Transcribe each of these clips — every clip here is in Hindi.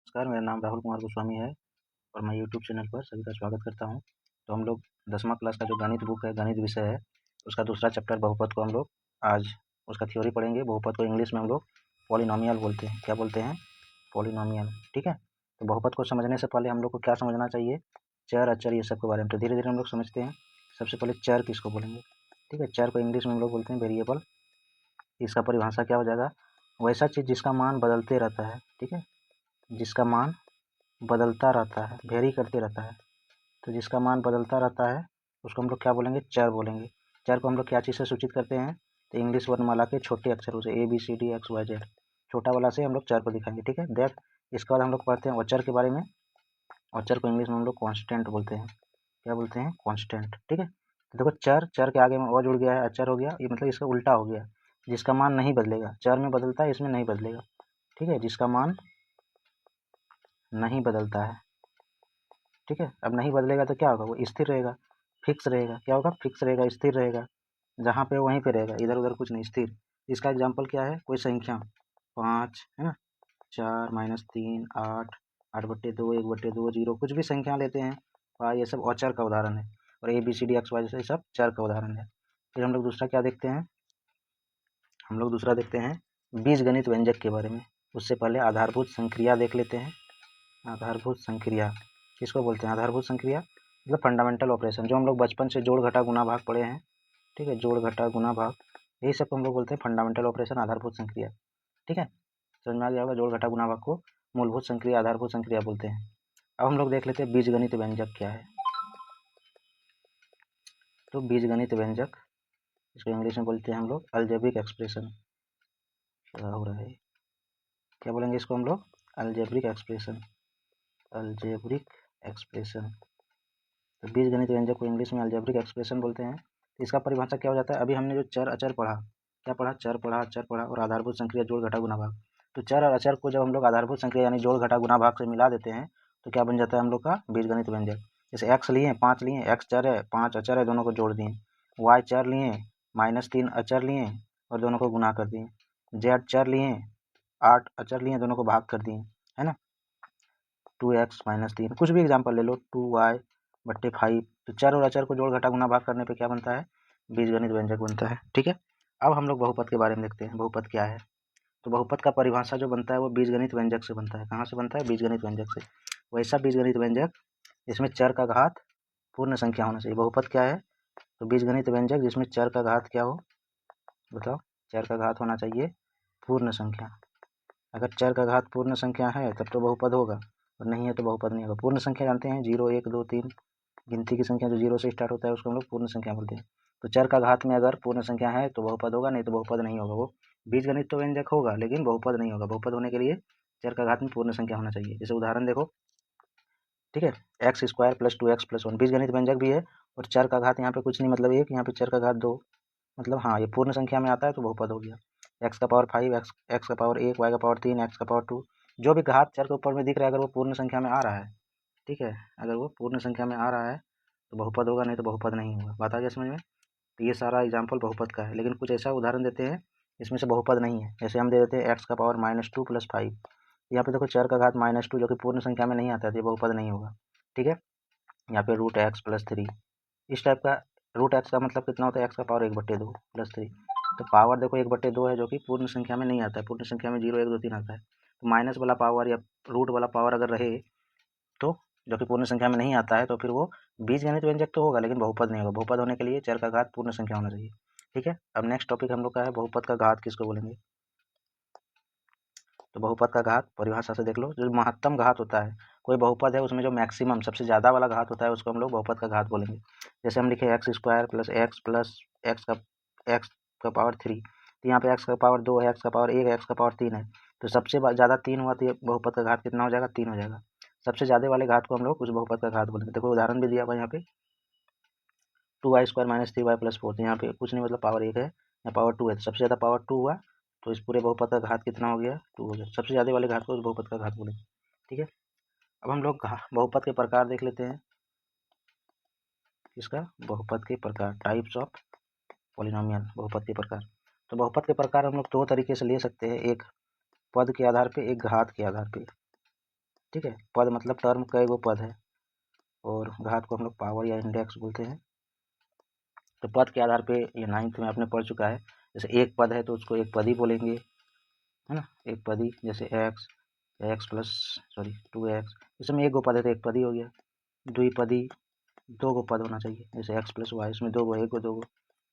नमस्कार, मेरा नाम राहुल कुमार गोस्वामी है और मैं यूट्यूब चैनल पर सभी का स्वागत करता हूं। तो हम लोग 10वीं क्लास का जो गणित बुक है, गणित विषय है, उसका दूसरा चैप्टर बहुपद को हम लोग आज उसका थ्योरी पढ़ेंगे। बहुपद को इंग्लिश में हम लोग पॉलिनोमियल बोलते हैं। क्या बोलते हैं? पॉलिनोमियल। ठीक है। तो बहुपद को समझने से पहले हम लोग को क्या समझना चाहिए? चर, अचर, ये सब के बारे में। तो धीरे धीरे हम लोग समझते हैं। सबसे पहले चर किसको बोलेंगे? ठीक है, चर को इंग्लिश में हम लोग बोलते हैं वेरिएबल। इसका परिभाषा क्या हो जाएगा? वैसा चीज़ जिसका मान बदलते रहता है। ठीक है, जिसका मान बदलता रहता है, वेरी करते रहता है। तो जिसका मान बदलता रहता है उसको हम लोग क्या बोलेंगे? चर बोलेंगे। चर को हम लोग क्या चीज़ से सूचित करते हैं? तो इंग्लिश वर्णमाला के छोटे अक्षरों से ABCD XYZ, छोटा वाला से हम लोग चर को दिखाएंगे। ठीक है, देख इसके बाद हम लोग पढ़ते हैं अचर के बारे में। अचर को इंग्लिश में हम लोग कांस्टेंट बोलते हैं। क्या बोलते हैं? कांस्टेंट। ठीक है, तो देखो चर, चर के आगे में और जुड़ गया है, अचर हो गया। ये मतलब इसका उल्टा हो गया, जिसका मान नहीं बदलेगा। चर में बदलता है, इसमें नहीं बदलेगा। ठीक है, जिसका मान नहीं बदलता है। ठीक है, अब नहीं बदलेगा तो क्या होगा? वो स्थिर रहेगा, फिक्स रहेगा। क्या होगा? फिक्स रहेगा, स्थिर रहेगा। जहाँ पे वहीं पे रहेगा, इधर उधर कुछ नहीं, स्थिर। इसका एग्जाम्पल क्या है? कोई संख्या 5 है ना, 4 - 3 8, 8/2, 1/2, 0, कुछ भी संख्या लेते हैं। ये सब अचर का उदाहरण है। और ABCD XY जैसे सब चर का उदाहरण है। फिर हम लोग दूसरा क्या देखते हैं? हम लोग दूसरा देखते हैं बीजगणित व्यंजक के बारे में। उससे पहले आधारभूत संक्रिया देख लेते हैं। आधारभूत संक्रिया किसको बोलते हैं? आधारभूत संक्रिया मतलब फंडामेंटल ऑपरेशन, जो हम लोग बचपन से जोड़ घटा गुना भाग पढ़े हैं। ठीक है, जोड़ घटा गुना भाग, यही सब हम लोग बोलते हैं फंडामेंटल ऑपरेशन, आधारभूत संक्रिया। ठीक है, समझ में आ गया होगा। जोड़ घटा गुना भाग को मूलभूत संक्रिया, आधारभूत संक्रिया बोलते हैं। अब हम लोग देख लेते हैं बीजगणित व्यंजक क्या है। तो बीजगणित व्यंजक, इसको इंग्लिश में बोलते हैं हम लोग अलजेब्रिक एक्सप्रेशन। क्या हो रहा है? क्या बोलेंगे इसको हम लोग? Algebraic expression. Algebraic expression. तो बीजगणित व्यंजक को इंग्लिश में अलजेब्रिक एक्सप्रेशन बोलते हैं। तो इसका परिभाषा क्या हो जाता है? अभी हमने जो चर अचर पढ़ा, क्या पढ़ा? चर पढ़ा, अचर पढ़ा और आधारभूत संक्रिया, जोड़ घटा गुना भाग। तो चर और अचर को जब हम लोग आधारभूत संक्रिया यानी जोड़ घटा गुना भाग से मिला देते हैं तो क्या बन जाता है हम लोग का? बीजगणित व्यंजक। जैसे x लिए, 5 लिए, x चर है, 5 अचर है, दोनों को जोड़ दिए। y चर लिए, -3 अचर लिए और दोनों को गुना कर दिए। z चर लिए, 8 अचर लिए, दोनों को भाग कर दिए, है ना। 2x - 3, कुछ भी एग्जाम्पल ले लो, 2y/5। तो चर और अचर को जोड़ घटा गुना भाग करने पे क्या बनता है? बीजगणित व्यंजक बनता है। ठीक है, अब हम लोग बहुपद के बारे में देखते हैं। बहुपद क्या है? तो बहुपद का परिभाषा जो बनता है वो बीजगणित व्यंजक से बनता है। कहाँ से बनता है? बीजगणित व्यंजक से। वैसा बीजगणित व्यंजक जिसमें चर का घात पूर्ण संख्या होना चाहिए। बहुपद क्या है? तो बीजगणित व्यंजक जिसमें चर का घात क्या हो? बताओ। चर का घात होना चाहिए पूर्ण संख्या। अगर चर का घात पूर्ण संख्या है तब तो बहुपद होगा, और नहीं है तो बहुपद नहीं होगा। पूर्ण संख्या जानते हैं, 0 1 2 3, गिनती की संख्या जो 0 से स्टार्ट होता है उसको हम लोग पूर्ण संख्या बोलते हैं। तो चर का घात में अगर पूर्ण संख्या है तो बहुपद होगा, नहीं तो बहुपद नहीं होगा। वो बीजगणित तो व्यंजक होगा लेकिन बहुपद नहीं होगा। बहुपद होने के लिए चर का घात में पूर्ण संख्या होना चाहिए। जैसे उदाहरण देखो, ठीक है, x² + 2x + 1 बीजगणित व्यंजक भी है, और चर का घात यहाँ पे कुछ नहीं, मतलब 1, यहाँ पे चर का घात 2, मतलब हाँ ये पूर्ण संख्या में आता है तो बहुपद हो गया। x⁵, x⁵1, y⁵3, x⁵2, जो भी घात चर के ऊपर में दिख रहा है अगर वो पूर्ण संख्या में आ रहा है, ठीक है, अगर वो पूर्ण संख्या में आ रहा है तो बहुपद होगा, नहीं तो बहुपद नहीं होगा। बात आ गया समझ में? तो ये सारा एग्जाम्पल बहुपद का है, लेकिन कुछ ऐसा उदाहरण देते हैं इसमें से बहुपद नहीं है। जैसे हम दे देते हैं x⁻² + 5। यहाँ पे देखो चर का घात -2 जो कि पूर्ण संख्या में नहीं आता है तो ये बहुपद नहीं होगा। ठीक है, यहाँ पे √x + 3, इस टाइप का। √x का मतलब कितना होता है? x⁻1/2 + 3। तो पावर देखो 1/2 है जो कि पूर्ण संख्या में नहीं आता है। पूर्ण संख्या में 0 1 2 3 आता है। तो माइनस वाला पावर या रूट वाला पावर अगर रहे तो, जो कि पूर्ण संख्या में नहीं आता है, तो फिर वो बीजगणित व्यंजक तो होगा लेकिन बहुपद नहीं होगा। बहुपद होने के लिए चर का घात पूर्ण संख्या होना चाहिए। ठीक है, अब नेक्स्ट टॉपिक हम लोग का है बहुपद का घात किसको बोलेंगे। तो बहुपद का घात परिभाषा से देख लो, जो महत्तम घात होता है, कोई बहुपद है उसमें जो मैक्सिमम सबसे ज़्यादा वाला घात होता है उसको हम लोग बहुपद का घात बोलेंगे। जैसे हम लिखे x² + x + x⁻3, तो यहाँ पे x⁻2 है, x⁻1 है, x⁻3 है, तो सबसे ज़्यादा 3 हुआ तो ये बहुपद का घात कितना हो जाएगा? 3 हो जाएगा। सबसे ज़्यादा वाले घात को हम लोग उस बहुपद का घात बोलेंगे। देखो उदाहरण भी दिया हुआ यहाँ पे, 2y² - 3y + 4, तो यहाँ पे कुछ नहीं, मतलब पावर 1 है, यहाँ पावर 2 है, तो सबसे ज़्यादा पावर 2 हुआ, तो इस पूरे बहुपद का घात कितना हो गया? 2 हो गया। सबसे ज़्यादा वाले घात को उस बहुपद का घात बोलेंगे। ठीक है, अब हम लोग बहुपद के प्रकार देख लेते हैं। इसका बहुपद के प्रकार, टाइप्स ऑफ पॉलिनोमियल, बहुपद के प्रकार। तो बहुपद के प्रकार हम लोग दो तरीके से ले सकते हैं, एक पद के आधार पे, एक घात के आधार पे। ठीक है। पद मतलब टर्म, कई गो पद है, और घात को हम लोग पावर या इंडेक्स बोलते हैं। तो पद के आधार पे ये 9th में आपने पढ़ चुका है। जैसे एक पद है तो उसको एक पद ही बोलेंगे, है ना, एक पद ही। जैसे एक्स प्लस 2x, इसमें एक गो पद है तो एक पद ही हो गया। द्विपदी, दो गो पद होना चाहिए, जैसे एक्स प्लस वाई, इसमें दो गो, एक गो, दो गो,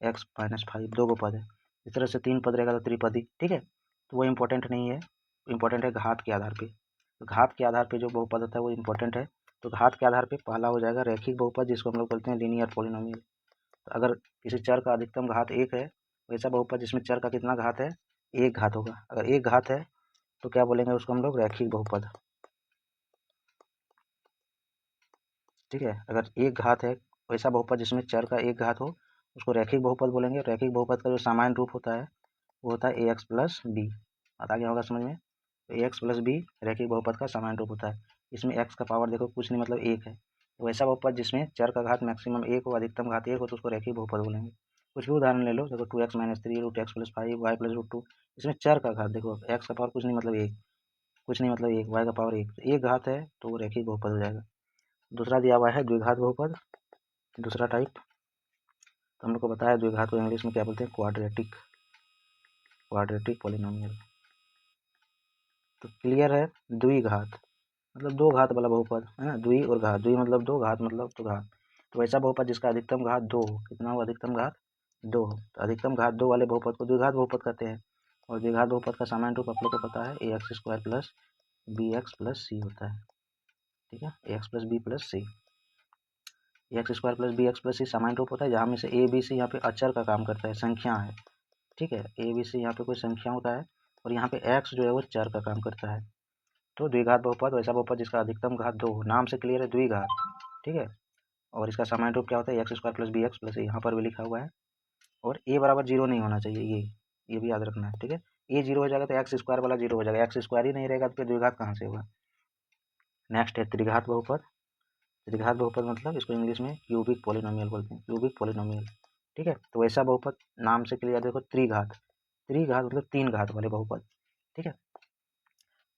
एक्स माइनस 5, दो गो पद है। इस तरह से 3 पद रहेगा तो त्रिपदी। ठीक है, तो वो इम्पोर्टेंट नहीं है, इम्पोर्टेंट है घात के आधार पे। तो घात के आधार पे जो बहुपद होता है वो इम्पोर्टेंट है। तो घात के आधार पे पहला हो जाएगा रैखिक बहुपद, जिसको हम लोग बोलते हैं लीनियर पॉलिनोमियल। तो अगर किसी चर का अधिकतम घात 1 है, वैसा बहुपद जिसमें चर का कितना घात है, 1 घात होगा। अगर 1 घात है तो क्या बोलेंगे उसको हम लोग, रैखिक बहुपद। ठीक है, अगर 1 घात है वैसा बहुपद जिसमें चर का 1 घात हो, उसको रैखिक बहुपद बोलेंगे। रैखिक बहुपद का जो सामान्य रूप होता है वो होता है ax प्लस बी। बात आ गया होगा समझ में। तो ax प्लस बी रैखिक बहुपद का सामान्य रूप होता है। इसमें x का पावर देखो कुछ नहीं, मतलब 1 है। तो वैसा बहुपद जिसमें चर का घात मैक्सिमम 1 हो, अधिकतम घात 1 हो, तो उसको रैखिक बहुपद बोलेंगे। कुछ भी उदाहरण ले लो, देखो 2x minus 3 root x plus 5 y plus root 2। इसमें चर का घात देखो, x का पावर कुछ नहीं मतलब 1, कुछ नहीं मतलब 1, y का पावर 1, तो 1 घात है तो वो रैखिक बहुपद हो जाएगा। दूसरा दिया हुआ है द्विघात बहुपद, दूसरा टाइप। तो हम लोग को बताया द्विघात को इंग्लिश में क्या बोलते हैं, क्वाड्रेटिक, क्वाड्रेटिक पॉलिनोमियल। तो क्लियर है, द्विघात मतलब दो घात वाला बहुपद है ना, द्वि और घात, द्वि मतलब दो, घात मतलब तो घात। तो वैसा बहुपद जिसका अधिकतम घात 2 हो, कितना हो, अधिकतम घात 2 हो, तो अधिकतम घात 2 वाले बहुपद को द्विघात बहुपद कहते हैं। और द्विघात बहुपद का सामान्य रूप आप लोग को पता है ax² प्लस bx प्लस सी होता है। ठीक है, ax प्लस बी प्लस सी, ax² प्लस bx प्लस सी सामान्य रूप होता है, जहाँ में से a b c यहाँ पे अचर का काम करता है, संख्या है। ठीक है, a b c यहाँ पे कोई संख्या होता है, और यहाँ पे x जो है वो चर का काम करता है। तो द्विघात बहुपद वैसा बहुपद जिसका अधिकतम घात 2 हो, नाम से क्लियर है द्विघात। ठीक है, और इसका सामान्य रूप क्या होता है, x² plus b x plus, यहाँ पर भी लिखा हुआ है। और a बराबर 0 नहीं होना चाहिए, ये भी याद रखना है। ठीक है, a 0 हो जाएगा तो x² वाला 0 हो जाएगा, x² ही नहीं रहेगा तो फिर द्विघात कहाँ से होगा। नेक्स्ट है त्रिघात बहुपद। त्रिघात बहुपद मतलब इसको इंग्लिश में क्यूबिक पॉलिनोमियल बोलते हैं, क्यूबिक पॉलिनोमियल। ठीक है, तो वैसा बहुपद नाम से क्लियर देखो, त्रिघात, त्रिघात मतलब 3 घात वाले बहुपद। ठीक है,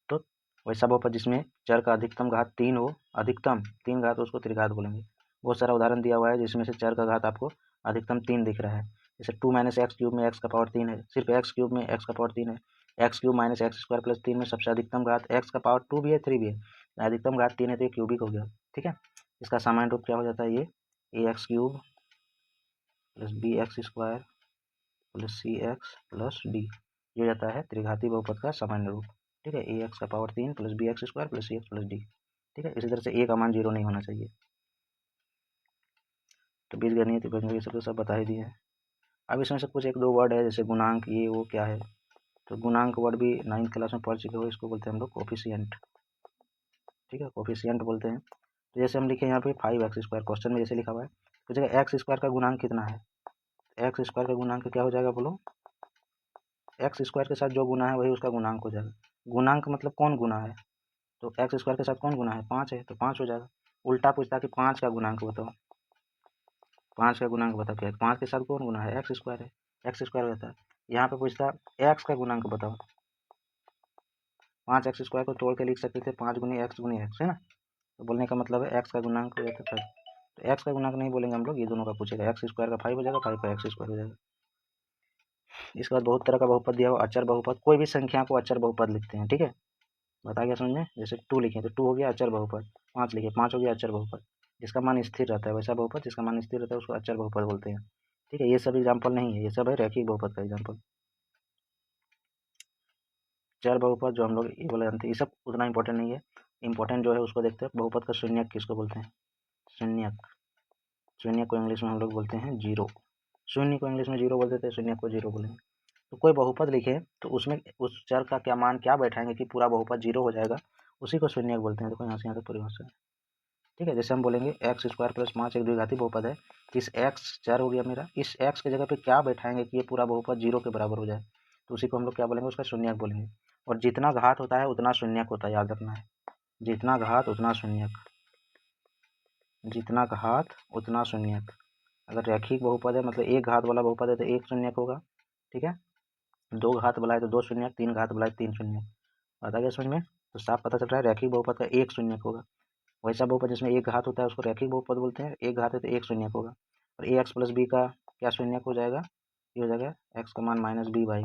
तो वैसा बहुपद जिसमें चर का अधिकतम घात 3 हो, अधिकतम 3 घात, उसको त्रिघात बोलेंगे। बहुत सारा उदाहरण दिया हुआ है जिसमें से चर का घात आपको अधिकतम 3 दिख रहा है। जैसे 2 माइनस एक्स क्यूब में x का पावर 3 है, सिर्फ एक्स क्यूब में x का पावर 3 है। X cube minus x² plus 3 में सबसे अधिकतम घात x का पावर 2 भी है, 3 भी है, अधिकतम घात 3 है, तो ये क्यूबिक हो गया। ठीक है, इसका सामान्य रूप क्या हो जाता है, ये ax³ plus bx² plus cx plus d, ये हो जाता है त्रिघाती बहुपद का सामान्य रूप। ठीक है, ax का power 3 plus bx² plus cx plus d। ठीक है, इसी तरह से a का मान 0 नहीं होना चाहिए। तो बीजगणित ये सब तो सब बता ही दिए हैं। अब इसमें से कुछ एक दो वर्ड है, जैसे गुणांक, ये वो क्या है। तो गुणांक वर्ड भी 9th क्लास में पढ़ चुके हो, इसको बोलते हैं हम लोग कोफिशिएंट। ठीक है, कोफिशिएंट बोलते हैं। तो जैसे हम लिखे यहाँ पे 5x², क्वेश्चन में जैसे लिखा हुआ है, तो जगह x² का गुणांक कितना है, x² का गुणांक क्या हो जाएगा बोलो, x² के साथ जो गुना है वही उसका गुणांक हो जाएगा। गुणांक मतलब कौन गुना है, तो x² के साथ कौन गुना है, 5 है, तो 5 हो जाएगा। उल्टा पूछता है कि 5 का गुणांक बताओ, 5 का गुणांक बताओ क्या है, 5 के साथ कौन गुना है, x² है, x² रहता है। यहाँ पे पूछता है x का गुणांक बताओ, 5x² को तोड़ के लिख सकते थे 5 गुनी x, है ना। तो बोलने का मतलब है x का गुणांक हो जाता है, तो x का गुणांक नहीं बोलेंगे हम लोग, ये दोनों का पूछेगा, x² का 5 हो जाएगा, 5 का x² हो जाएगा। इसके बाद बहुत तरह का बहुपद दिया हुआ, अचर बहुपद, कोई भी संख्या को अचर बहुपद लिखते हैं। ठीक है, बता गया समझ में। जैसे 2 लिखे तो 2 हो गया अचर बहुपद, 5 लिखे 5 हो गया अचर बहुपद। जिसका मान स्थिर रहता है वैसा बहुपद, जिसका मान स्थिर रहता है उसको अचर बहुपद बोलते हैं। ठीक है, ये सब एग्जाम्पल नहीं है, ये सब है रैखिक बहुपद का एग्जाम्पल। चर बहुपद जो हम लोग ये बोले जानते हैं, ये सब उतना इंपॉर्टेंट नहीं है। इंपॉर्टेंट जो है उसको देखते हैं, बहुपद का शून्यक किसको बोलते हैं, शून्यक। शून्य को इंग्लिश में हम लोग बोलते हैं जीरो, शून्य को इंग्लिश में जीरो बोलते थे, शून्य को जीरो बोलेंगे। तो कोई बहुपद लिखे तो उसमें उस चर का क्या मान क्या बैठाएंगे कि पूरा बहुपद जीरो हो जाएगा, उसी को शून्यक बोलते हैं। देखो यहाँ से यहाँ तक परिभाषा है। ठीक है, जैसे हम बोलेंगे x² प्लस 5 एक द्विघाती बहुपद है, इस x चर हो गया मेरा, इस x की जगह पे क्या बैठाएंगे कि ये पूरा बहुपद जीरो के बराबर हो जाए, तो उसी को हम लोग क्या बोलेंगे, उसका शून्यक बोलेंगे। और जितना घात होता है उतना शून्यक होता है, याद रखना है, जितना घात उतना शून्यक, जितना घात उतना शून्यक। अगर रैखिक बहुपद है मतलब एक घात वाला बहुपद है तो एक शून्यक होगा। ठीक है, दो घात वाला है तो दो शून्यक, तीन घात वाला है तीन शून्यक। बता गया समझ में। तो साफ पता चल रहा है रैखिक बहुपद का एक शून्यक होगा। वैसा बहुपद जिसमें एक घात होता है उसको रैखिक बहुपद बोलते हैं, एक घात है तो एक शून्यक होगा। और ए एक्स प्लस बी का क्या शून्यक हो जाएगा, ये हो जाएगा एक्स का मान माइनस बी बाई,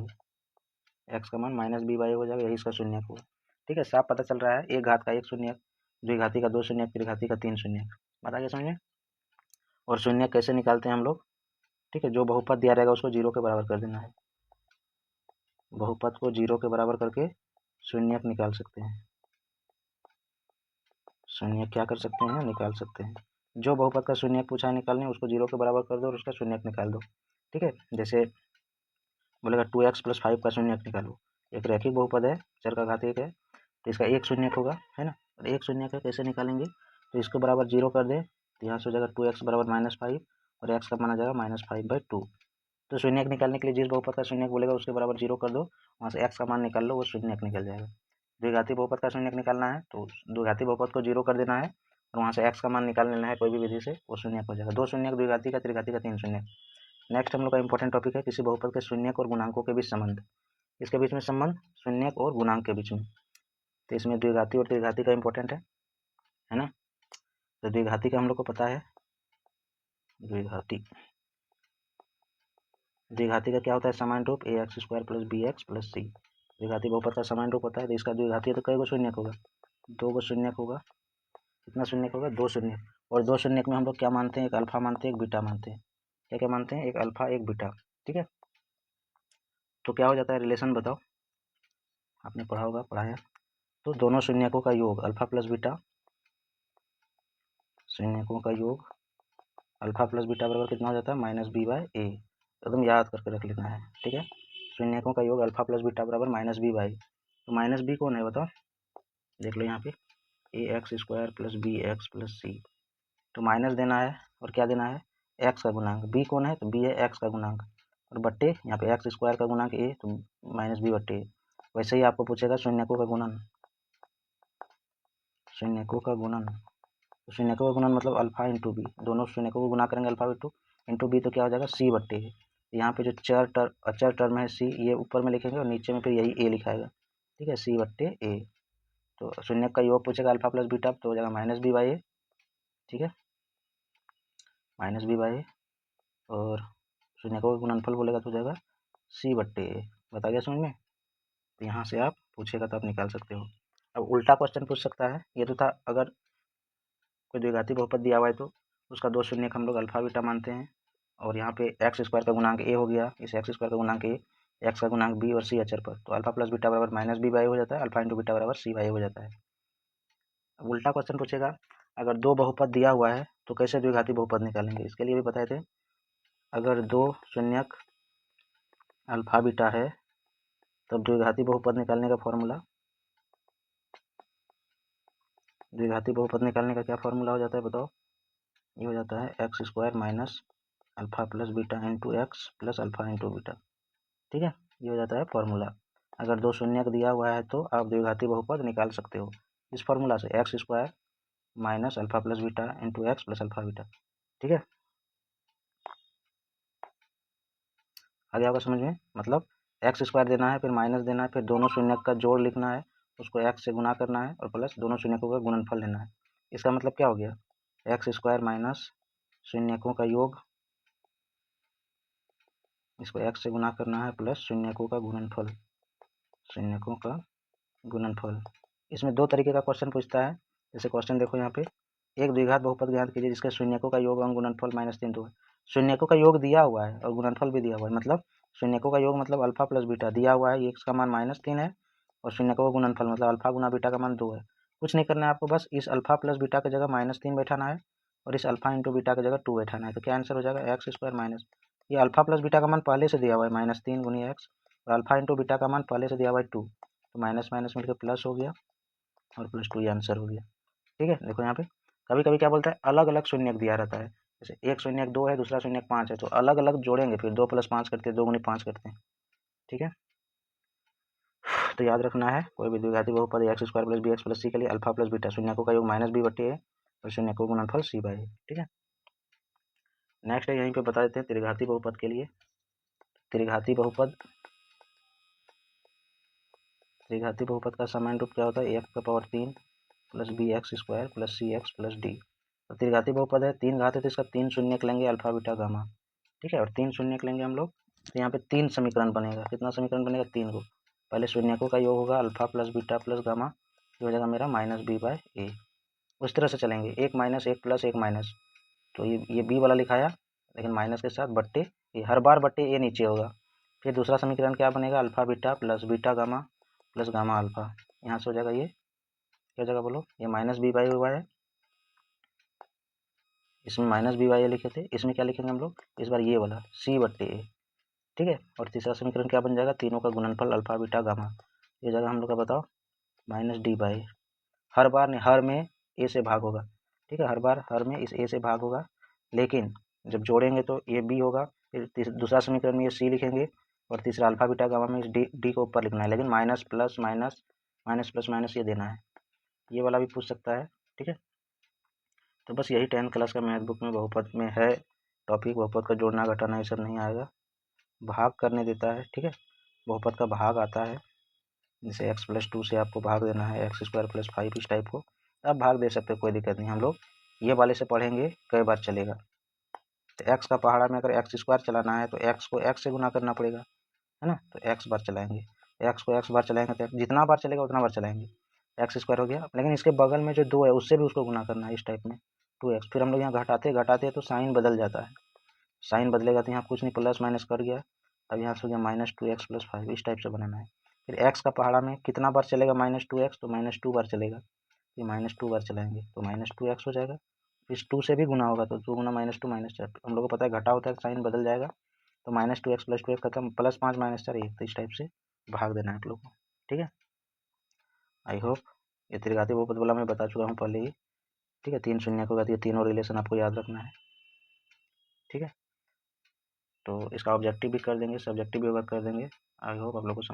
एक्स का मान माइनस बी बाई हो जाएगा, यही इसका शून्यक होगा। ठीक है, साफ पता चल रहा है एक घात का एक शून्यक, द्विघाती का दो शून्यक, त्रिघाती का तीन शून्यक। बता गया समझ में। और शून्यक कैसे निकालते हैं हम लोग, ठीक है, जो बहुपद दिया रहेगा उसको जीरो के बराबर कर देना है, बहुपद को जीरो के बराबर करके शून्यक निकाल सकते हैं, शून्यक क्या कर सकते हैं, निकाल सकते हैं। जो बहुपद का शून्यक पूछा है निकालने, उसको जीरो के बराबर कर दो और उसका शून्यक निकाल दो। ठीक है, जैसे बोलेगा 2x + 5 का शून्यक निकालो, एक रैखिक बहुपद है, चर का घात एक है, तो इसका एक शून्यक होगा, है ना। और एक शून्यक है, कैसे निकालेंगे, तो इसको बराबर जीरो कर दे, तो यहाँ से हो जाएगा 2x बराबर -5 और x का माना जाएगा -5/2। तो शून्यक निकालने के लिए जिस बहुपद का शून्यक बोलेगा उसके बराबर जीरो कर दो, वहाँ से x का मान निकाल लो, वो शून्यक निकल जाएगा। द्विघाती बहुपद का शून्यक निकालना है तो द्विघाती बहुपद को जीरो कर देना है और वहाँ से x का मान निकाल लेना है कोई भी विधि से, वो शून्यक हो जाएगा। दो शून्यक द्विघाती का, त्रिघाती का तीन शून्यक। नेक्स्ट हम लोग का इंपॉर्टेंट टॉपिक है किसी बहुपद के शून्यक और गुणांकों के बीच संबंध। इसके बीच में संबंध शून्यक और गुणांक के बीच में, तो इसमें द्विघाती और त्रिघाती का इंपॉर्टेंट है ना। तो द्विघाती का हम लोग को पता है, द्विघाती द्विघाती का क्या होता है, समान रूप ax² + bx + c। द्विघाती बहुपद का समान रूप होता है, तो इसका द्विघाती है तो कई गो शून्यक होगा, दो गो शून्यक होगा। कितना शून्यक होगा, दो शून्यक। और दो शून्यक में हम लोग क्या मानते हैं, एक अल्फा मानते हैं, एक बीटा मानते हैं। क्या क्या मानते हैं, एक अल्फा एक बीटा। ठीक है, तो क्या हो जाता है, रिलेशन बताओ, आपने पढ़ा होगा, पढ़ाया। तो दोनों शून्यकों का योग अल्फा प्लस बीटा, शून्यकों का योग अल्फा प्लस बीटा बराबर कितना हो जाता है, -b/a। एकदम याद करके रख लेना है। ठीक है, शून्यकों का योग अल्फा प्लस बीटा बराबर -b/। तो -b कौन है बताओ, देख लो यहाँ पे, ax² + bx + c। तो माइनस देना है और क्या देना है, x का गुणांक। b कौन है, तो b है x का गुणांक, और बट्टे यहाँ पे x² का गुणांक a, तो -b/a। वैसे ही आपको पूछेगा शून्यकों का गुणन, शून्यकों का गुणन। तो शून्यकों का गुणन मतलब अल्फा इंटू बी, दोनों शून्यकों को गुना करेंगे अल्फा इंटू बी, तो क्या हो जाएगा c/a। यहाँ पे जो अचर टर्म है c, ये ऊपर में लिखेंगे और नीचे में फिर यही a लिखाएगा। ठीक है, c/a। तो शून्यक का योग पूछेगा अल्फा प्लस बीटा, तो हो जाएगा -b/a। ठीक है, -b/a। और शून्यकों का गुणनफल बोलेगा तो हो जाएगा c/a। बता गया समझ में। तो यहाँ से आप पूछेगा तो आप निकाल सकते हो। अब उल्टा क्वेश्चन पूछ सकता है, ये तो था अगर कोई द्विघाती बहुपद दिया हुआ है तो उसका दो शून्यक हम लोग अल्फा बीटा मानते हैं, और यहाँ पे x² का गुणांक a हो गया, इस x² का गुणांक a, x का गुणांक b और c अचर पर, तो अल्फा प्लस बीटा बराबर -b/a हो जाता है, अल्फा इंटू बीटा बराबर c/a हो जाता है। अब उल्टा क्वेश्चन पूछेगा, अगर दो बहुपद दिया हुआ है तो कैसे द्विघाती बहुपद निकालेंगे, इसके लिए भी बताए थे। अगर दो शून्यक अल्फा बीटा है तब द्विघाती बहुपद निकालने का फॉर्मूला, द्विघाती बहुपद निकालने का क्या फॉर्मूला हो जाता है बताओ, ये हो जाता है x² - alpha plus beta into x plus alpha into beta. ठीक है, ये हो जाता है फॉर्मूला। अगर दो शून्यक दिया हुआ है तो आप द्विघाती बहुपद निकाल सकते हो इस फॉर्मूला से, x² - alpha plus beta into x plus alpha beta. ठीक है, आ गया होगा समझ में। मतलब x² देना है, फिर माइनस देना है, फिर दोनों शून्यक का जोड़ लिखना है, उसको x से गुना करना है और प्लस दोनों शून्यकों का गुणनफल लेना है। इसका मतलब क्या हो गया, x² - शून्यकों का योग, इसको x से गुना करना है, प्लस शून्यकों का गुणनफल, शून्यकों का गुणनफल। इसमें दो तरीके का क्वेश्चन पूछता है। जैसे क्वेश्चन देखो यहाँ पे, एक द्विघात बहुपद ज्ञात कीजिए जिसके शून्यकों का योग और गुणनफल -3 2 है। शून्यकों का योग दिया हुआ है और गुणनफल भी दिया हुआ है, मतलब शून्यकों का योग मतलब अल्फा प्लस बीटा दिया हुआ है, x का मान -3 है, और शून्यकों का गुणनफल मतलब अल्फा गुना बीटा का मान 2 है। कुछ नहीं करना है आपको, बस इस अल्फा प्लस बीटा की जगह -3 बैठाना है और इस अल्फा इंटू बीटा की जगह 2 बैठाना है। तो क्या आंसर हो जाएगा, x² माइनस, ये अल्फा प्लस बीटा का मान पहले से दिया हुआ है -3 गुनी x, और अल्फा इंटू बीटा का मान पहले से दिया हुआ है 2, तो माइनस माइनस मिलकर प्लस हो गया और +2 ये आंसर हो गया। ठीक है, देखो यहाँ पे कभी कभी क्या बोलता है, अलग अलग शून्यक दिया रहता है, जैसे एक शून्यक 2 है, दूसरा शून्यक 5 है, तो अलग अलग जोड़ेंगे, फिर 2 + 5 करते हैं, 2 गुनी 5 करते हैं। ठीक है, तो याद रखना है, कोई भी द्विघाती बहुपद x² + bx + c के लिए अल्फा प्लस बीटा शून्यकों का योग -b/a और शून्यकों का गुणनफल c/a। ठीक है, नेक्स्ट है, यहीं पे बता देते हैं त्रिघाती बहुपद के लिए। त्रिघाती बहुपद त्रिघाती बहुपद का सामान्य रूप क्या होता है? एक्स का power 3 plus b x square plus c x plus d. तो त्रिघाती बहुपद है, 3 घात है तो इसका 3 शून्य लेंगे अल्फा बीटा गामा, ठीक है, और 3 शून्य लेंगे हम लोग, तो यहाँ पे 3 समीकरण बनेगा। कितना समीकरण बनेगा? 3 को। पहले शून्यकों का योग होगा alpha plus beta plus gamma, ये हो जाएगा मेरा माइनस बी बाय ए। उस तरह से चलेंगे, एक माइनस एक प्लस एक माइनस, तो ये बी वाला लिखाया लेकिन माइनस के साथ बट्टे, ये हर बार बट्टे ए नीचे होगा। फिर दूसरा समीकरण क्या बनेगा? Alpha beta plus beta gamma plus gamma alpha. यहाँ से हो जाएगा ये क्या हो जाएगा बोलो? ये माइनस बी बाई हुआ है, इसमें माइनस बी बाई लिखे थे, इसमें क्या लिखेंगे हम लोग इस बार? ये वाला सी बट्टे ए, ठीक है। और तीसरा समीकरण क्या बन जाएगा? तीनों का गुणनफल अल्फा बीटा गामा, ये जगह हम लोग का बताओ माइनस डी बाई, हर बार नहीं, हर में ए से भाग होगा, ठीक है, हर बार हर में इस ए से भाग होगा, लेकिन जब जोड़ेंगे तो ये बी होगा, फिर दूसरा समीकरण में ये सी लिखेंगे, और तीसरा अल्फा बीटा गामा में इस डी को ऊपर लिखना है, लेकिन minus plus minus minus plus minus ये देना है, ये वाला भी पूछ सकता है, ठीक है। तो बस यही 10th क्लास का मैथ बुक में बहुपद में है टॉपिक। बहुपद का जोड़ना घटाना ये सब नहीं आएगा, भाग करने देता है, ठीक है। बहुपद का भाग आता है, जैसे x प्लस 2 से आपको भाग देना है एक्स स्क्वायर प्लस 5, इस टाइप को आप भाग दे सकते हो, कोई दिक्कत नहीं। हम लोग ये वाले से पढ़ेंगे कई बार चलेगा। तो x का पहाड़ा में अगर एक्स स्क्वायर चलाना है तो x को x से गुना करना पड़ेगा, है ना, तो x बार चलाएंगे, x को x बार चलाएंगे तो जितना बार चलेगा उतना बार चलाएंगे, एक्स स्क्वायर हो गया, लेकिन इसके बगल में जो 2 है उससे भी उसको गुना करना है, इस टाइप में 2x। फिर हम लोग यहाँ घटाते घटाते तो साइन बदल जाता है, साइन बदलेगा तो यहाँ कुछ नहीं, प्लस माइनस कर गया, अब यहाँ से हो गया माइनस 2x प्लस 5, इस टाइप से बनाना है। फिर x का पहाड़ा में कितना बार चलेगा? माइनस 2x, तो माइनस 2 बार चलेगा, ये माइनस 2 बार चलाएंगे तो माइनस 2x हो जाएगा। फिर 2 से भी गुना होगा तो 2 गुना माइनस 2 माइनस 4, हम लोग को पता है घटा होता है साइन बदल जाएगा, तो माइनस 2x प्लस 2x खत्म, प्लस 5 माइनस 4 1, तो इस टाइप से भाग देना है आप लोग को, ठीक है। आई होप ये त्रिघाती बहुपद वाला मैं बता चुका हूँ पहले ही, ठीक है। 3 शून्य को ये तीनों रिलेशन आपको याद रखना है, ठीक है। तो इसका ऑब्जेक्टिव भी कर देंगे, सब्जेक्टिव भी होगा कर देंगे। आई होप आप लोग को